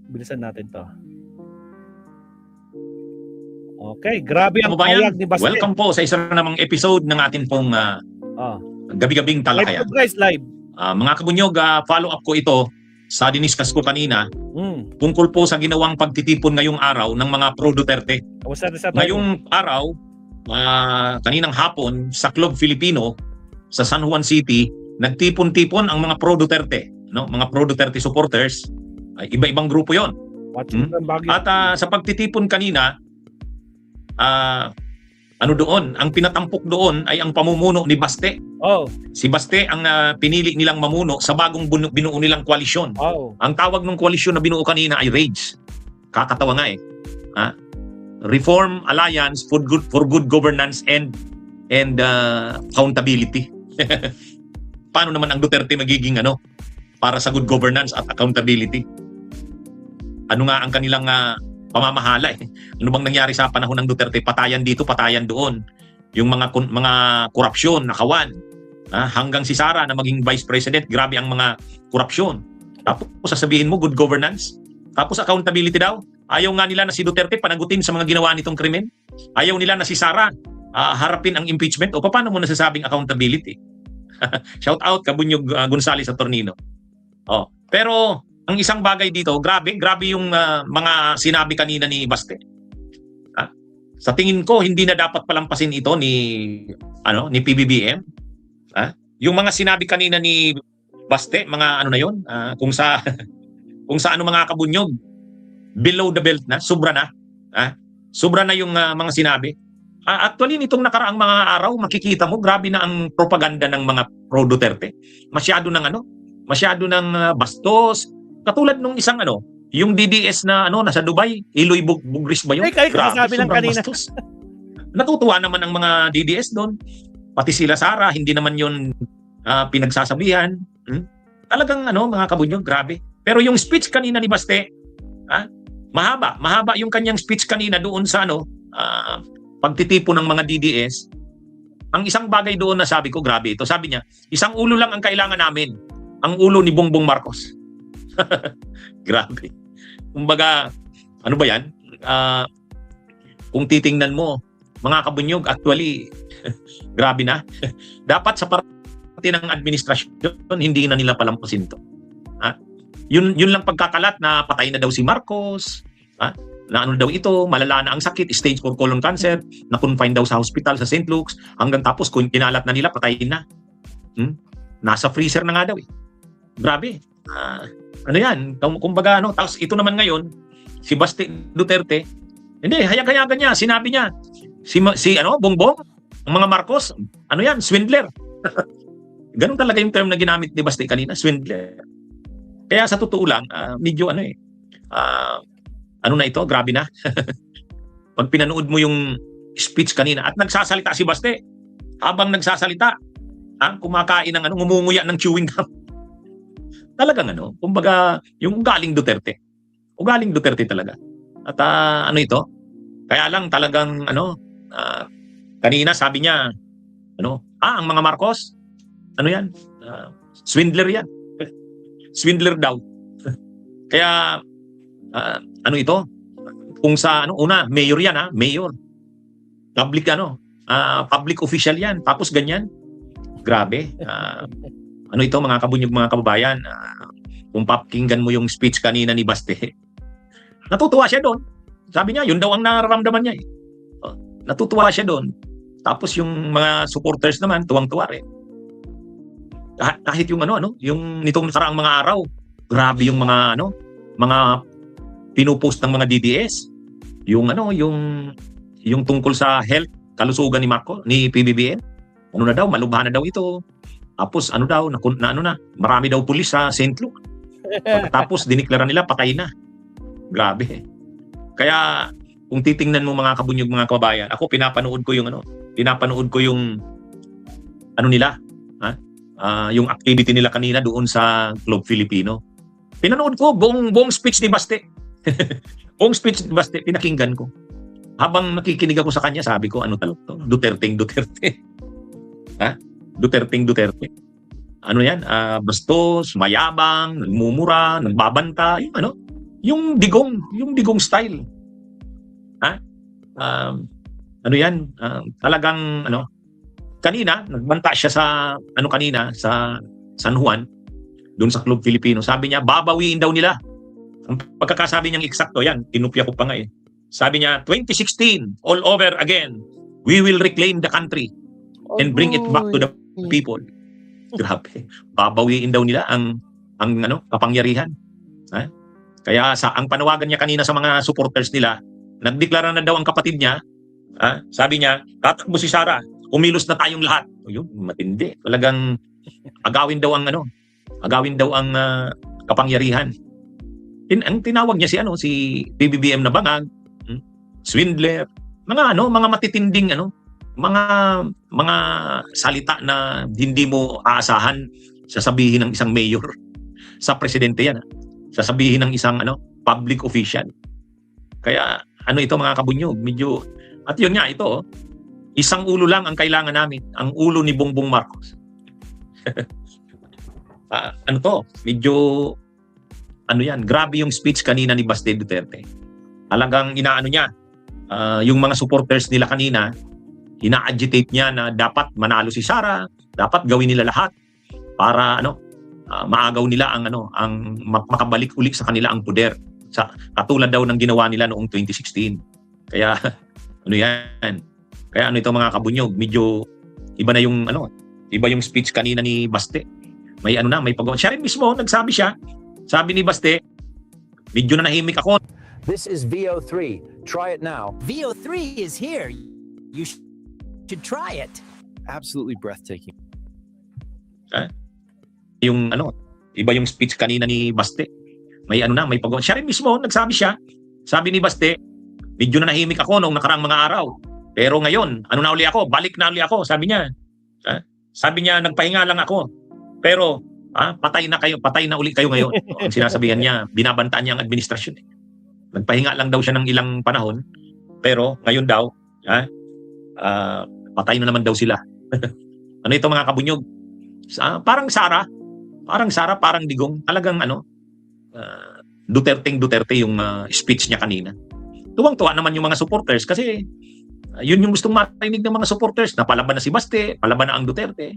Bilisan natin to. Okay, grabe ang Kababayan, payag ni Baste. welcome po sa isa namang episode ng atin pong gabi-gabing Live talakayan. to guys, live. Mga kabunyog, follow up ko ito sa diniskas ko kanina tungkol po sa ginawang pagtitipon ngayong araw ng mga pro-Duterte. Kamusta na sa tayo? Ngayong araw, kaninang hapon, sa Club Filipino sa San Juan City, nagtipon-tipon ang mga pro-Duterte. No? Mga pro-Duterte supporters, ay iba-ibang grupo yon. At sa pagtitipon kanina, ano doon, ang pinatampok doon ay ang pamumuno ni Baste. Si Baste ang pinili nilang mamuno sa bagong binuo nilang koalisyon. Ang tawag ng koalisyon na binuo kanina ay RAGE. Kakatawa nga eh. Reform Alliance for Good Governance and Accountability. Paano naman ang Duterte magiging para sa good governance at accountability? Ano nga ang kanilang pamamahala eh? Ano bang nangyari sa panahon ng Duterte? Patayan dito, patayan doon. Yung mga korupsyon, nakawan. Hanggang si Sara na maging vice president, grabe ang mga korupsyon. Tapos sasabihin mo, good governance. Tapos accountability daw. Ayaw nga nila na si Duterte panagutin sa mga ginawa nitong krimen. Ayaw nila na si Sara harapin ang impeachment. O paano mo nasasabing accountability? Shout out Kabunyog Gonzales Attornino. Pero ang isang bagay dito, grabe yung mga sinabi kanina ni Baste. Sa tingin ko, hindi na dapat palampasin ito ni PBBM. Yung mga sinabi kanina ni Baste, mga ano na yun, kung sa mga kabunyog, below the belt na, sobra na. Sobra na yung mga sinabi. Actually, nitong nakaraang mga araw, makikita mo, grabe na ang propaganda ng mga pro-Duterte. Masyado ng bastos. Katulad nung isang yung DDS na nasa Dubai, Iloy Bugris ba yun? Grabe, lang kanina. Bastos. Natutuwa naman ang mga DDS doon. Pati sila Sara, hindi naman yun pinagsasabihan. Talagang mga kabunyog, grabe. Pero yung speech kanina ni Baste, mahaba yung kanyang speech kanina doon sa pagtitipon ng mga DDS. Ang isang bagay doon na sabi ko, grabe ito. Sabi niya, isang ulo lang ang kailangan namin. Ang ulo ni Bongbong Marcos. Grabe. Kumbaga, ano ba yan? Kung titingnan mo, mga kabunyog, actually, grabe na. Dapat sa parte ng administrasyon, hindi na nila palampasin to. Yun lang pagkakalat na patay na daw si Marcos, na daw ito, malala na ang sakit, stage 4 colon cancer, na-confine daw sa hospital sa St. Luke's, hanggang tapos kung kinalat na nila, patay na. Nasa freezer na nga daw eh. Grabe. Yan? Kumbaga, tapos ito naman ngayon, si Baste Duterte, hindi, hayag-hayagan niya, sinabi niya, Bongbong, ang mga Marcos, yan, swindler. Ganun talaga yung term na ginamit ni Baste kanina, swindler. Kaya sa totoo lang, medyo na ito, grabe na. Pag pinanood mo yung speech kanina, at nagsasalita si Baste, habang nagsasalita, kumakain ng ngumunguya ng chewing gum. Talagang kumbaga, yung ugaling Duterte. Ugaling Duterte talaga. At ito? Kaya lang talagang kanina sabi niya, ang mga Marcos, yan? Swindler yan. Swindler daw. Kaya, ito? Kung sa, una, mayor yan, mayor. Public, public official yan. Tapos ganyan. Grabe. Ito, mga kabunyog, mga kababayan, kung papakinggan mo yung speech kanina ni Baste, natutuwa siya doon. Sabi niya, yun daw ang nararamdaman niya eh. Natutuwa siya doon. Tapos yung mga supporters naman, tuwang-tuwa rin. Kahit yung yung nitong nakaraang mga araw, grabe yung mga pinupost ng mga DDS. Yung yung tungkol sa health, kalusugan ni PBBM. Na daw, malubha na daw ito. Tapos marami daw pulis sa St. Luke. Tapos diniklara nila patay na. Grabe. Kaya kung titingnan mo mga kabunyog, mga kababayan, ako pinapanood ko yung nila, yung activity nila kanina doon sa Club Filipino. Pinanood ko buong speech ni Baste. Buong speech ni Baste pinakinggan ko. Habang nakikinig ako sa kanya, sabi ko, talaga to? Duterte. Duterte. Bastos, mayabang, nagmumura, nagbabanta, Yung digong style. Ha? Ano yan? Talagang, kanina, nagbanta siya sa, kanina, sa San Juan, doon sa Club Filipino. Sabi niya, babawiin daw nila. Ang pagkakasabi niyang eksakto, yan, tinupya ko pa nga eh. Sabi niya, 2016, all over again. We will reclaim the country and bring it back to the people. Grabe. Babawiin daw nila ang kapangyarihan. Ha? Kaya ang panawagan niya kanina sa mga supporters nila, nagdeklara na daw ang kapatid niya, sabi niya, tatakbo si Sara, kumilos na tayong lahat. O yun, matindi. Talagang agawin daw ang kapangyarihan. Ang tinawag niya si PBBM na bangag, swindler, mga matitinding mga salita na hindi mo aasahan sasabihin ng isang mayor sa presidente yan. Sasabihin ng isang public official. Kaya ito mga kabunyog, medyo at yun nga ito, isang ulo lang ang kailangan namin, ang ulo ni Bongbong Marcos. Medyo grabe yung speech kanina ni Baste Duterte. Talagang inaano niya, yung mga supporters nila kanina, ina-agitate niya na dapat manalo si Sara, dapat gawin nila lahat para maagaw nila ang makabalik uli sa kanila ang poder. Katulad daw ng ginawa nila noong 2016. Kaya yan. Kaya ito mga kabunyog, medyo iba na yung iba yung speech kanina ni Baste. May may pagawa. Siya rin mismo nagsabi siya. Sabi ni Baste, medyo na nahimik ako. This is VO3. Try it now. VO3 is here. You should try it. Absolutely breathtaking. Yung iba yung speech kanina ni Baste. May may pagawa. Siya rin mismo nagsabi siya. Sabi ni Baste, medyo na nahimik ako noong nakaraang mga araw. Pero ngayon, na uli ako? Balik na uli ako, sabi niya. Sabi niya, nagpahinga lang ako. Pero patay na uli kayo ngayon. Ang sinasabihan niya, binabantaan niya ang administrasyon. Nagpahinga lang daw siya ng ilang panahon, pero ngayon daw, patay na naman daw sila. Ito mga kabunyog? Parang Sara, parang digong, talagang Duterte yung speech niya kanina. Tuwang-tuwa naman yung mga supporters kasi yun yung gustong marinig ng mga supporters, na palaban na si Baste, palaban na ang Duterte.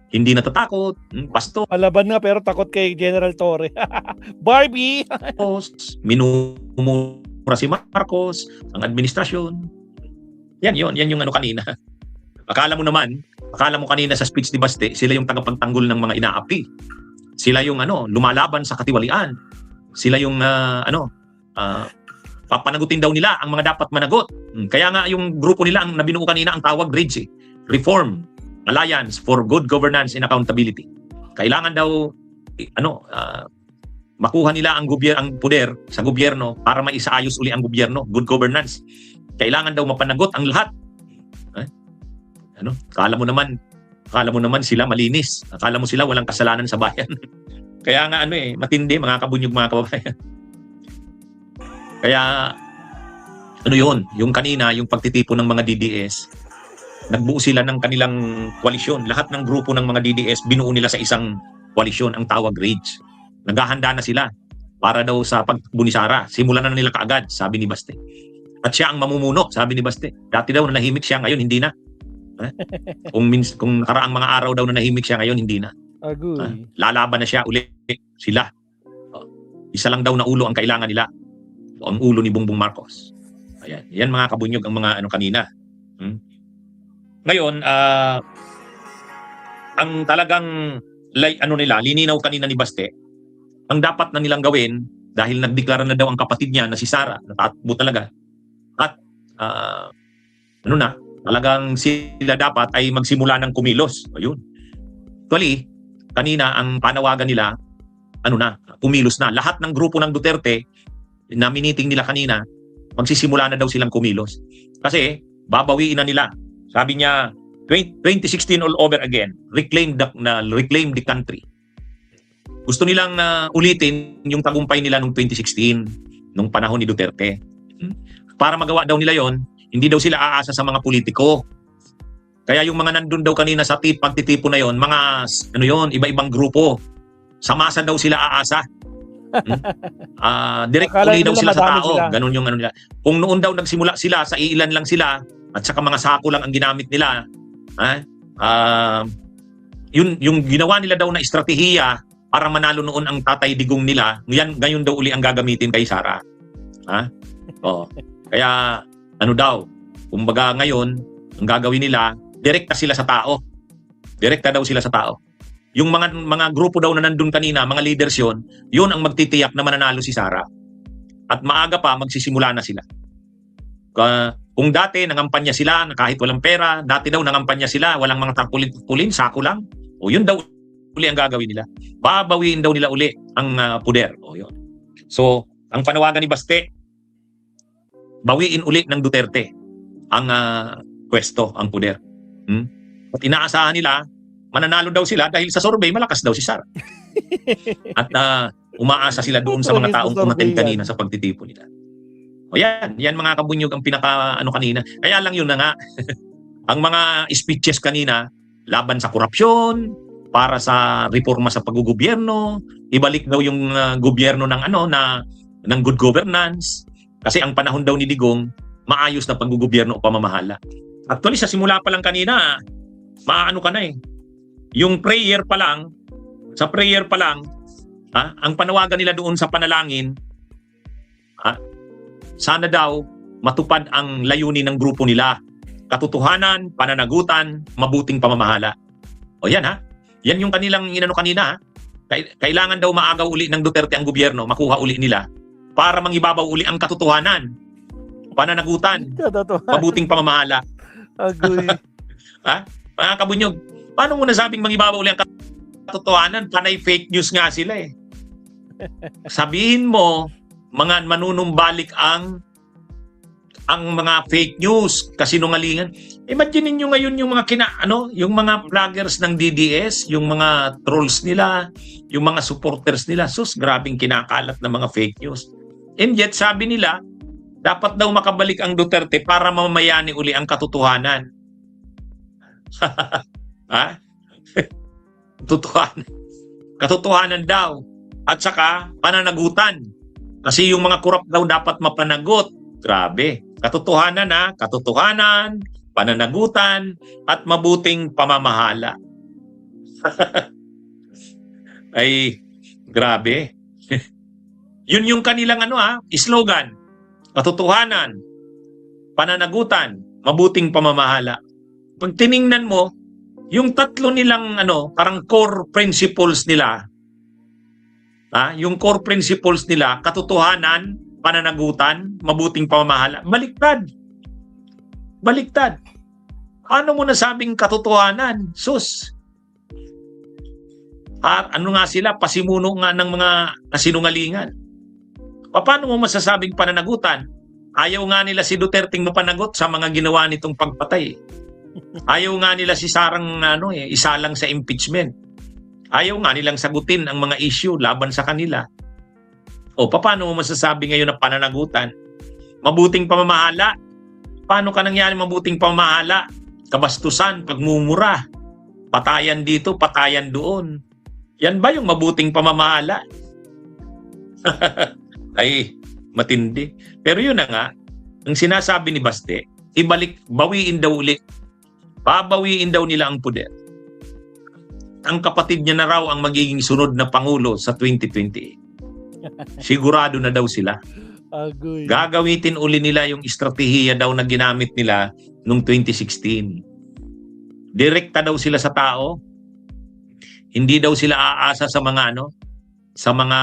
Hindi natatakot, pasto. Palaban na pero takot kay General Torre. Barbie! Minumura si Marcos, ang administrasyon. Yan yung kanina. Akala mo kanina sa speech ni Baste, sila yung tagapagtanggol ng mga inaapi. Sila yung lumalaban sa katiwalian. Sila yung papanagutin daw nila ang mga dapat managot. Kaya nga yung grupo nila ang nabinuo kanina ang tawag RAGE, Reform Alliance for Good Governance and Accountability. Kailangan daw makuha nila ang poder sa gobyerno para maisaayos uli ang gobyerno, good governance. Kailangan daw mapanagot ang lahat. Akala mo naman sila malinis. Akala mo sila walang kasalanan sa bayan. Kaya nga matindi mga kabunyog, mga kababayan. Kaya yung kanina, yung pagtitipon ng mga DDS, nagbuo sila ng kanilang koalisyon. Lahat ng grupo ng mga DDS, binuo nila sa isang koalisyon, ang tawag RAGE. Naghahanda na sila para daw sa pagtakbo ni Sara. Simulan na nila kaagad, sabi ni Baste. At siya ang mamumuno, sabi ni Baste. Dati daw na nahimik siya, ngayon hindi na. Kung karaang mga araw daw na nahimik siya, ngayon hindi na. Lalaban na siya uli sila. Isa lang daw na ulo ang kailangan nila. Ang ulo ni Bongbong Marcos. Ayan. Yan mga kabunyog ang mga kanina. Ngayon, ang talagang lininaw kanina ni Baste, ang dapat na nilang gawin, dahil nagdeklara na daw ang kapatid niya na si Sara, natakbo talaga, at talagang sila dapat ay magsimula ng kumilos. Ayun. Actually, kanina ang panawagan nila, kumilos na. Lahat ng grupo ng Duterte na miniting nila kanina, magsisimula na daw silang kumilos. Kasi babawiin na nila. Sabi niya, 2016 all over again. Reclaim the country. Gusto nilang ulitin yung tagumpay nila noong 2016, nung panahon ni Duterte. Para magawa daw nila yon, hindi daw sila aasa sa mga politiko. Kaya yung mga nandun daw kanina sa pagtitipo na yon, mga iba-ibang grupo. Sa masa daw sila aasa. Direct Akala uli daw nila sila sa madami tao. sila. Ganun yung ano nila. Kung noon daw nagsimula sila, sa iilan lang sila, at saka mga sako lang ang ginamit nila, yung ginawa nila daw na estratehiya para manalo noon ang Tatay Digong nila, ngayon daw uli ang gagamitin kay Sara. Kaya, ano daw, kumbaga ngayon, ang gagawin nila, direkta sila sa tao. Direkta daw sila sa tao. Yung mga grupo daw na nandun kanina, mga leaders yun ang magtitiyak na mananalo si Sara. At maaga pa, magsisimula na sila. Kung dati, nangampanya sila na kahit walang pera, dati daw nangampanya sila, walang mga tarpulin, sako lang. O yun daw uli ang gagawin nila. Babawiin daw nila uli ang puder. O yun. So, ang panawagan ni Baste, bawiin uli ng Duterte ang pwesto, ang puder. At inaasahan nila, mananalo daw sila dahil sa survey, malakas daw si Sara. At umaasa sila doon sa mga taong umattend kanina sa pagtitipon nila. O yan mga kabunyog ang pinaka kanina. Kaya lang yun na nga, ang mga speeches kanina, laban sa korupsyon, para sa reforma sa paggugobyerno, ibalik daw yung gobyerno ng ng good governance. Kasi ang panahon daw ni Digong, maayos na paggugobyerno o pamamahala. Actually, sa simula pa lang kanina, maano ka na eh. Yung prayer pa lang, ang panawagan nila doon sa panalangin, sana daw matupad ang layunin ng grupo nila. Katotohanan, pananagutan, mabuting pamamahala. O yan yan yung kanilang inano kanina. Kailangan daw maagaw uli ng Duterte ang gobyerno, makuha uli nila para mangibabaw uli ang katotohanan, pananagutan, mabuting pamamahala. Agoy. Mga kabunyog, paano mo nasabing mangibabaw uli ang katotohanan? Panay fake news nga sila eh. Sabihin mo, mga manunumbalik ang mga fake news, kasinungalingan. Imagine niyo ngayon yung mga yung mga vloggers ng DDS, yung mga trolls nila, yung mga supporters nila, grabing kinakalat ng mga fake news. And yet, sabi nila, dapat daw makabalik ang Duterte para mamayani uli ang katotohanan. Katotohanan daw. At saka, pananagutan. Kasi yung mga korap daw dapat mapanagot. Grabe. Katotohanan katotohanan, pananagutan, at mabuting pamamahala. Ay, grabe. Yun yung kanilang slogan. Katotohanan, pananagutan, mabuting pamamahala. Pag tiningnan mo, yung tatlo nilang parang core principles nila, yung core principles nila, katotohanan, pananagutan, mabuting pamamahala, baliktad. Paano mo nasabing katotohanan? Sus! Ano nga sila? Pasimuno nga ng mga kasinungalingan. Paano mo masasabing pananagutan? Ayaw nga nila si Duterte mapanagot sa mga ginawa nitong pagpatay. Ayaw nga nila si Sarang isalang sa impeachment. Ayaw nga nilang sagutin ang mga issue laban sa kanila. O paano mo masasabi ngayon na pananagutan? Mabuting pamamahala. Paano ka nangyari mabuting pamamahala? Kabastusan, pagmumura, patayan dito, patayan doon. Yan ba yung mabuting pamamahala? Ay, matindi. Pero yun na nga, ang sinasabi ni Baste, bawiin daw ulit. Babawiin daw nila ang puder. Ang kapatid niya na raw ang magiging sunod na Pangulo sa 2028. Sigurado na daw sila. Agoy. Gagawitin uli nila yung estratehiya daw na ginamit nila noong 2016. Direkta daw sila sa tao. Hindi daw sila aasa sa mga sa mga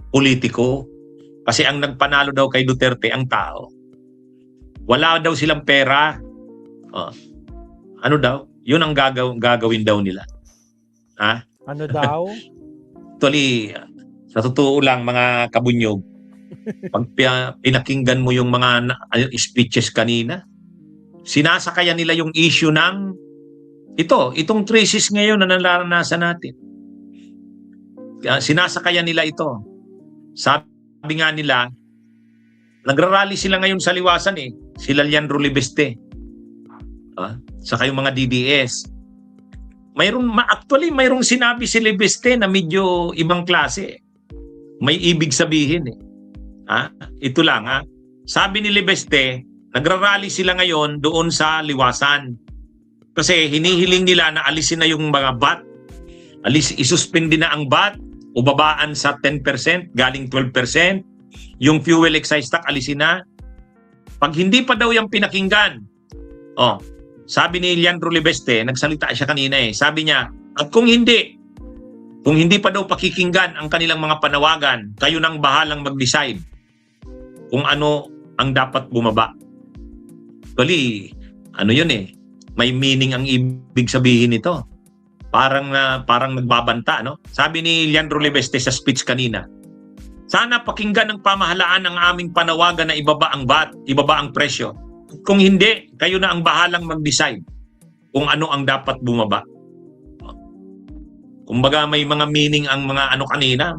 politiko. Kasi ang nagpanalo daw kay Duterte ang tao. Wala daw silang pera. Ano daw? Yun ang gagawin daw nila. Ano daw? Actually, sa totoo lang mga kabunyog, pag pinakinggan mo yung mga speeches kanina, sinasakayan nila yung issue ng itong crisis ngayon na nararanasan natin. Sinasakayan nila ito. Sabi nga nila, nagrarally sila ngayon sa liwasan Sila Leandro Libeste. Saka yung mga DDS. Mayroong sinabi si Libeste na medyo ibang klase. may ibig sabihin eh. Ito lang Sabi ni Libeste, nagrarally sila ngayon doon sa Liwasan. Kasi hinihiling nila na alisin na yung mga VAT. Isuspindi na ang VAT o babaan sa 10%, galing 12%. Yung fuel excise tax alisin na. Pag hindi pa daw yung pinakinggan, sabi ni Leandro Libeste, nagsalita siya kanina sabi niya, at kung hindi pa daw pakikinggan ang kanilang mga panawagan, kayo nang bahalang mag-decide kung ano ang dapat bumaba. Actually, yun may meaning ang ibig sabihin nito. Parang nagbabanta, no? Sabi ni Leandro Libeste sa speech kanina, sana pakinggan ng pamahalaan ang aming panawagan na ibaba ang VAT, ibaba ang presyo. Kung hindi, kayo na ang bahalang mag-decide kung ano ang dapat bumaba. Kumbaga may mga meaning ang mga kanina.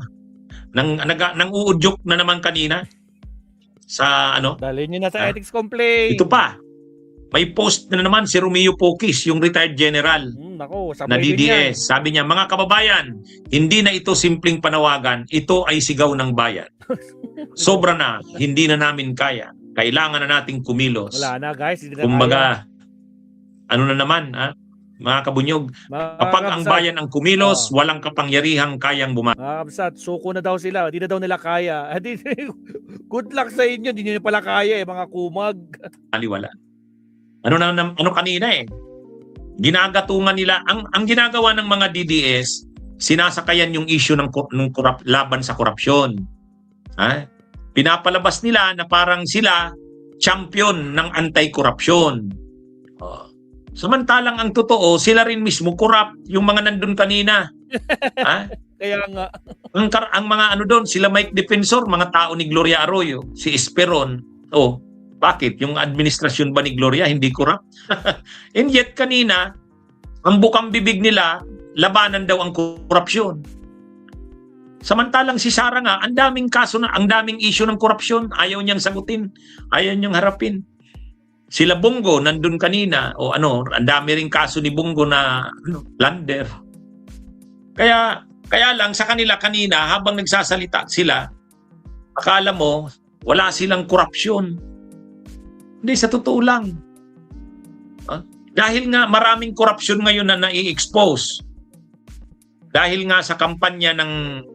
Nang uudyok na naman kanina sa Dali nyo na sa ethics complaint. Ito pa. May post na naman si Romeo Poquis, yung retired general Nako, na DDS. Sabi niya, mga kababayan, hindi na ito simpleng panawagan, ito ay sigaw ng bayan. Sobra na, hindi na namin kaya. Kailangan na nating kumilos. Wala na guys, hindi na Kumbaga, na naman, mga kabunyog, kapag ang bayan ang kumilos, walang kapangyarihang kayang bumaba. Mga kabsat, suko na daw sila. Hindi na daw nila kaya. Good luck sa inyo. Hindi nyo pala kaya mga kumag. Aliwala. Ano kanina ginagatungan nila, ang ginagawa ng mga DDS, sinasakayan yung issue ng laban sa korupsyon. Pinapalabas nila na parang sila champion ng anti-korupsyon. Samantalang ang totoo, sila rin mismo corrupt, yung mga nandun kanina. Kaya nga. Ang mga doon, sila Mike Defensor, mga tao ni Gloria Arroyo, si Esperon. Bakit? Yung administrasyon ba ni Gloria hindi corrupt? And yet kanina, ang bukang bibig nila, labanan daw ang korupsyon. Samantalang si Sara nga, ang daming kaso ang daming issue ng korupsyon, ayaw niyang sagutin, ayaw niyang harapin. Sila Bongo nandun kanina ang dami ring kaso ni Bongo na plunder. Kaya lang sa kanila kanina habang nagsasalita sila, akala mo wala silang korupsyon. Hindi, sa totoo lang. Dahil nga maraming korupsyon ngayon na nai-expose. Dahil nga sa kampanya ng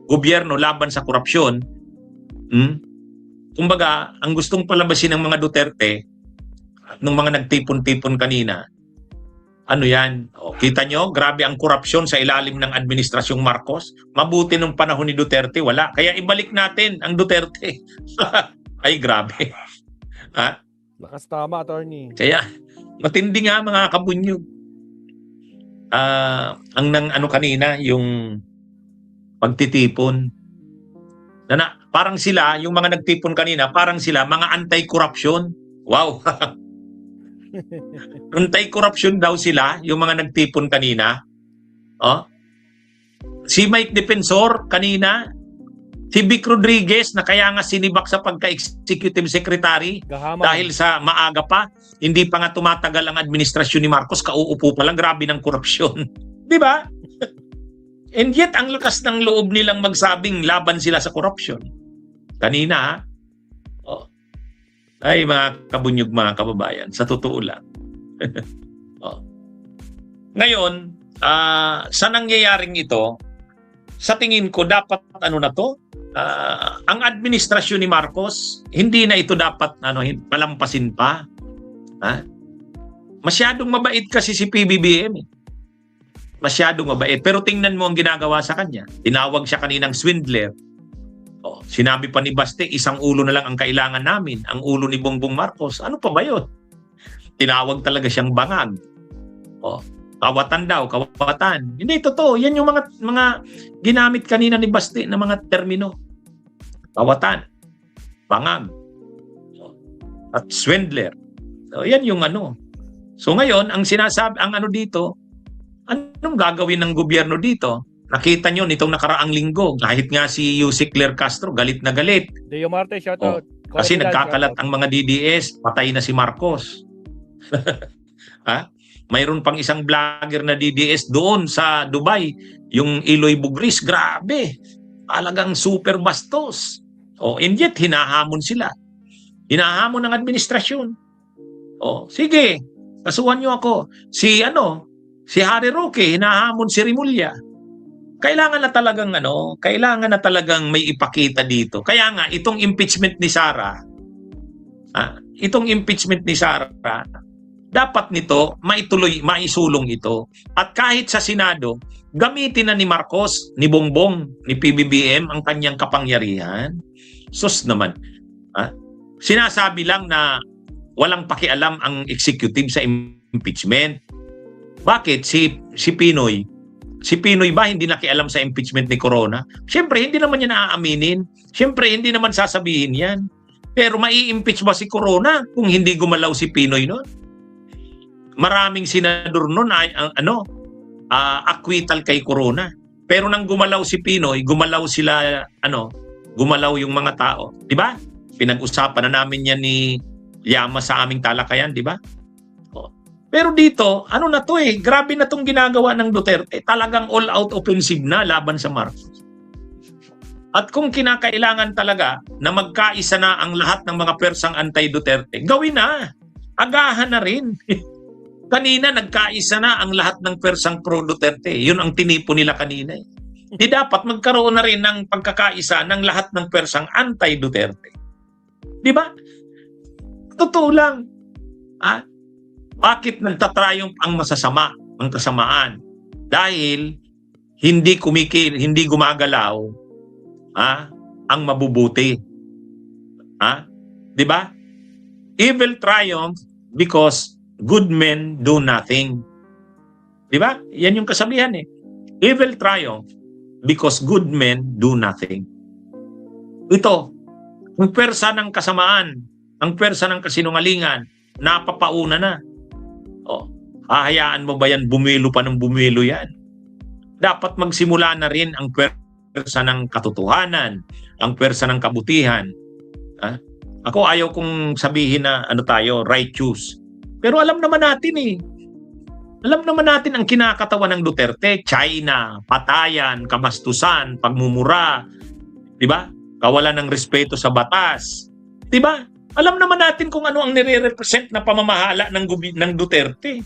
gobyerno laban sa korupsyon, kumbaga, ang gustong palabasin ng mga Duterte, nung mga nagtipon-tipon kanina, yan? Kita nyo, grabe ang korupsyon sa ilalim ng administrasyong Marcos. Mabuti nung panahon ni Duterte, wala. Kaya ibalik natin ang Duterte. Ay, grabe. Lakas tama, attorney. Kaya, matindi nga mga kabunyog. Kanina, yung pagtitipon. Parang sila, yung mga nagtipon kanina, parang sila, mga anti-corruption. Wow! Anti-corruption daw sila, yung mga nagtipon kanina. Si Mike Defensor kanina, si Vic Rodriguez na kaya nga sinibak sa pagka-executive secretary dahil sa maaga pa, hindi pa nga tumatagal ang administrasyon ni Marcos, kauupo pa lang, grabe ng korupsyon. Di ba? And yet, ang lakas ng loob nilang magsabing laban sila sa korupsyon. Kanina, ay mga kabunyog, mga kababayan, sa totoo lang. Ngayon, sa nangyayaring ito, sa tingin ko dapat ang administrasyon ni Marcos, hindi na ito dapat palampasin pa. Masyadong mabait kasi si PBBM. Masyadong mabait. Pero tingnan mo ang ginagawa sa kanya. Tinawag siya kaninang swindler. Sinabi pa ni Baste, isang ulo na lang ang kailangan namin, ang ulo ni Bongbong Marcos. Ano pa ba yun? Tinawag talaga siyang bangag. Kawatan daw, kawatan. Hindi, totoo. Yan yung mga ginamit kanina ni Baste na mga termino. Kawatan, bangag, at swindler. Yan yung So ngayon, ang sinasabi, dito, anong gagawin ng gobyerno dito? Nakita nyo nitong nakaraang linggo, kahit nga si Yusek Claire Castro, galit na galit. Deo Marte, shout out. Kasi nagkakalat ang mga DDS, patay na si Marcos. Mayroon pang isang vlogger na DDS doon sa Dubai, yung Eloy Bugris, grabe. Talagang super bastos. And yet, hinahamon sila. Hinahamon ng administrasyon. Sige, kasuhan nyo ako. Si Harry Roque, hinahamon si Rimulya. Kailangan na talagang may ipakita dito. Kaya nga, itong impeachment ni Sara, dapat nito, maisulong ito. At kahit sa Senado, gamitin na ni Marcos, ni Bongbong, ni PBBM ang kanyang kapangyarihan. Sus naman. Sinasabi lang na walang pakialam ang executive sa impeachment. Bakit? Si Pinoy. Si Pinoy ba hindi nakialam sa impeachment ni Corona? Siyempre, hindi naman niya naaaminin. Siyempre, hindi naman sasabihin yan. Pero mai-impeach ba si Corona kung hindi gumalaw si Pinoy noon? Maraming senador noon ay acquittal kay Corona. Pero nang gumalaw si Pinoy, gumalaw yung mga tao. Di ba? Pinag-usapan na namin yan ni Llama sa aming talakayan, di ba? Pero dito, grabe na tong ginagawa ng Duterte. Talagang all-out offensive na laban sa Marcos. At kung kinakailangan talaga na magkaisa na ang lahat ng mga persang anti-Duterte, gawin na. Agahan na rin. Kanina, nagkaisa na ang lahat ng persang pro-Duterte. Yun ang tinipo nila kanina. Di dapat magkaroon na rin ng pagkakaisa ng lahat ng persang anti-Duterte. Di ba? Totoo lang. Bakit nagtatrayong ang kasamaan? Dahil hindi gumagalaw ang mabubuti. Di ba? Evil triumph because good men do nothing. Di ba? Yan yung kasabihan eh. Evil triumph because good men do nothing. Ito, ang pwersa ng kasamaan, ang pwersa ng kasinungalingan, napapauna na. Hahayaan mo ba yan, bumilo pa ng bumilo yan? Dapat magsimula na rin ang pwersa ng katotohanan, ang pwersa ng kabutihan. Ako ayaw kong sabihin na righteous. Pero alam naman natin Alam naman natin ang kinakatawan ng Duterte, China, patayan, kabastusan, pagmumura, 'di ba? Kawalan ng respeto sa batas. 'Di ba? Alam naman natin kung ano ang nire-represent na pamamahala ng Duterte.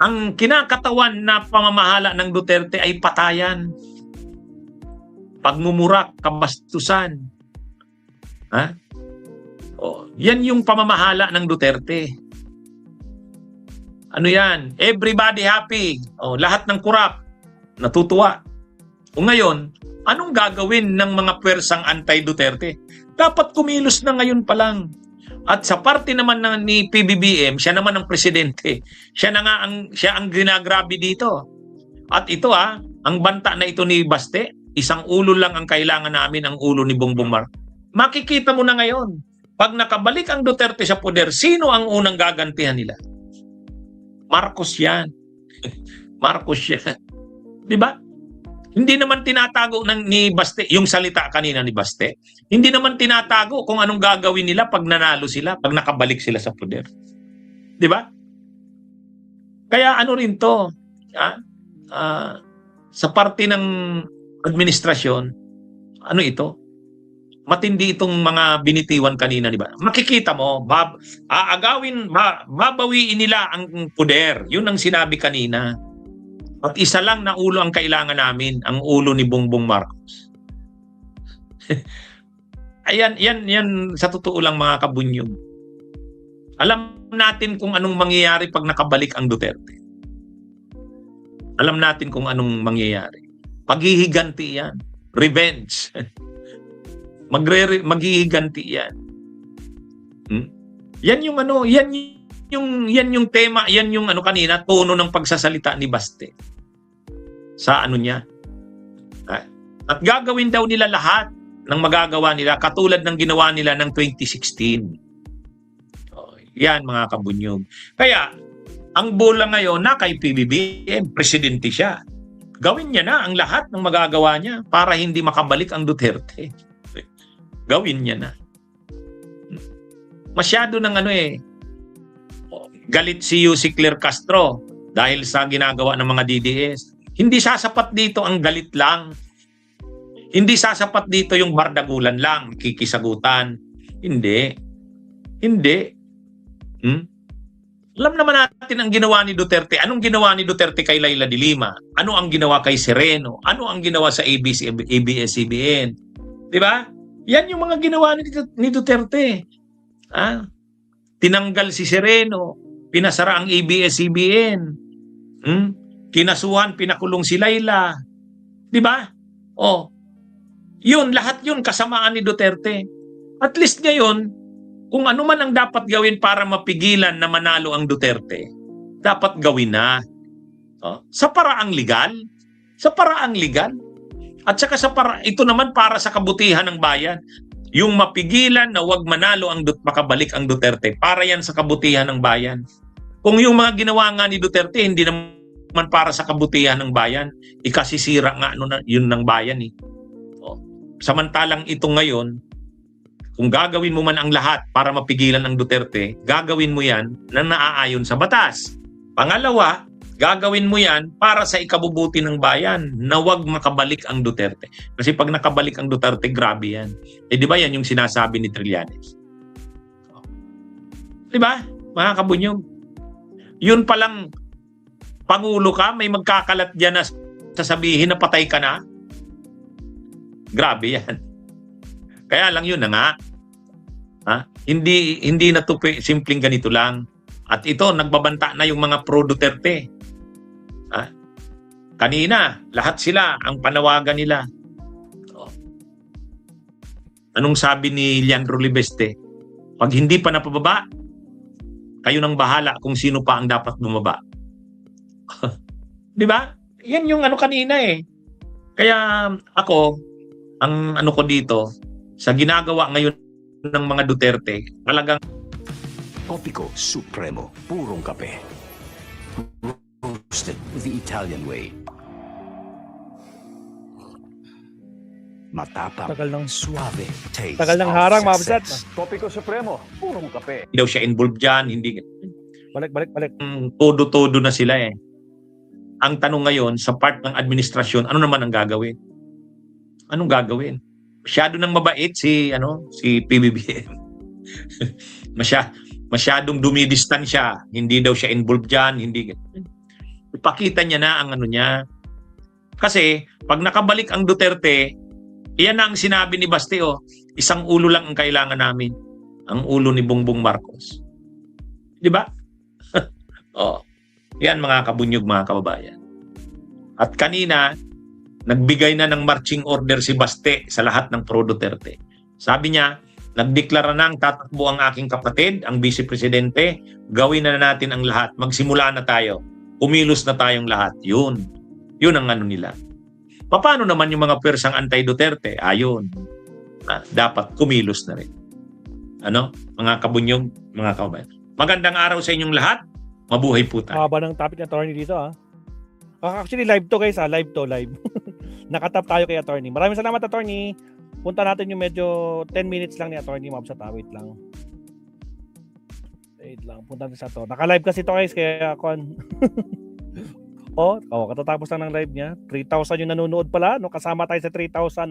Ang kinakatawan na pamamahala ng Duterte ay patayan, pagmumura, kabastusan. Yan yung pamamahala ng Duterte. Ano yan? Everybody happy. Lahat ng kurap natutuwa. Ngayon, anong gagawin ng mga pwersang anti-Duterte? Dapat kumilos na ngayon pa lang. At sa parte naman ni PBBM, siya naman ang presidente. Siya ang ginagrabe dito. At ito ang banta na ito ni Baste, isang ulo lang ang kailangan namin, ang ulo ni Bongbong Marcos. Makikita mo na ngayon, pag nakabalik ang Duterte sa poder, sino ang unang gagantihan nila? Marcos yan. Marcos yan. Di ba? Hindi naman tinatago ni Baste, yung salita kanina ni Baste, hindi naman tinatago kung anong gagawin nila pag nanalo sila, pag nakabalik sila sa poder. Di ba? Kaya ano rin to, sa parte ng administrasyon, ano ito? Matindi itong mga binitiwan kanina, di ba? Makikita mo, babawiin nila ang poder. Yun ang sinabi kanina. At isa lang na ulo ang kailangan namin, ang ulo ni Bongbong Marcos. Ayan, yan sa totoo lang mga kabunyog. Alam natin kung anong mangyayari pag nakabalik ang Duterte. Alam natin kung anong mangyayari. Paghihiganti yan. Revenge. Maghihiganti yan. Yan yung yan yung tema, yan yung kanina, tono ng pagsasalita ni Baste. Sa niya. At gagawin daw nila lahat ng magagawa nila katulad ng ginawa nila ng 2016. Yan mga kabunyog. Kaya, ang bola ngayon na kay PBBM, presidente siya. Gawin niya na ang lahat ng magagawa niya para hindi makabalik ang Duterte. Gawin niya na. Masyado ng galit si Claire Castro dahil sa ginagawa ng mga DDS. Hindi sasapat dito ang galit lang. Hindi sasapat dito yung bardagulan lang, kikisagutan. Hindi. Hindi. Alam naman natin ang ginawa ni Duterte. Anong ginawa ni Duterte kay Laila de Lima? Ano ang ginawa kay Sereno? Ano ang ginawa sa ABS-CBN? Di ba? Yan yung mga ginawa ni Duterte. Tinanggal si Sereno, pinasara ang ABS-CBN. Kinasuhan, pinakulong si Laila. Di ba? Yun, lahat yun kasamaan ni Duterte. At least ngayon, kung ano man ang dapat gawin para mapigilan na manalo ang Duterte, dapat gawin na. Sa paraang legal. Sa paraang legal. At saka ito naman para sa kabutihan ng bayan. Yung mapigilan na wag manalo makabalik ang Duterte, para yan sa kabutihan ng bayan. Kung yung mga ginawa nga ni Duterte, hindi naman para sa kabutihan ng bayan, ikasisira nga yun ng bayan eh. Samantalang ito ngayon, kung gagawin mo man ang lahat para mapigilan ang Duterte, gagawin mo yan na naaayon sa batas. Pangalawa, gagawin mo yan para sa ikabubuti ng bayan na wag makabalik ang Duterte. Kasi pag nakabalik ang Duterte, grabe yan. Di ba yan yung sinasabi ni Trillanes? Di ba, mga kabunyog? Yun palang Pangulo ka, may magkakalat dyan na sasabihin na patay ka na? Grabe yan. Kaya lang yun na nga. Hindi na to simpleng ganito lang. At ito, nagbabanta na yung mga pro-Duterte. Kanina, lahat sila, ang panawagan nila. Anong sabi ni Leandro Libeste? Pag hindi pa napababa, kayo nang bahala kung sino pa ang dapat bumaba. Di ba? Yan yung kanina eh. Kaya ako, ang ko dito, sa ginagawa ngayon ng mga Duterte, talagang Topico Supremo, purong kape. Roasted the Italian way. Matapang, Tagal ng suave taste. tagal ng of harang, mabsat. success. Topico Supremo, purong kape. hindi daw siya involved dyan, hindi. Balik. Todo-todo na sila eh. Ang tanong ngayon, sa part ng administrasyon, ano naman ang gagawin? Anong gagawin? Masyado nang mabait si PBBM. Masyadong dumidistansya. Hindi daw siya involved dyan, hindi. Ipakita niya na ang niya. Kasi, pag nakabalik ang Duterte, iyan na ang sinabi ni Baste, isang ulo lang ang kailangan namin. Ang ulo ni Bongbong Marcos. Di ba? Yan mga kabunyog, mga kababayan. At kanina, nagbigay na ng marching order si Baste sa lahat ng pro-Duterte. Sabi niya, nagdeklara na tatakbo ang aking kapatid, ang Vice Presidente, gawin na natin ang lahat. Magsimula na tayo. Kumilos na tayong lahat. Yun ang nila. Paano naman yung mga pwersang anti-Duterte? Ayun. Dapat kumilos na rin. Mga kabunyog, mga kababayan. Magandang araw sa inyong lahat. Mabuhay po tayo. Haba ng topic ng attorney dito Actually live to guys live. Nakatap tayo kay attorney. Maraming salamat attorney. Punta natin yung medyo 10 minutes lang ni attorney Mabsat. Wait lang. Punta natin sa to. Naka-live kasi to guys kaya katatapos lang ng live niya. 3,000 yung nanonood pala. Kasama tayo sa 3,000.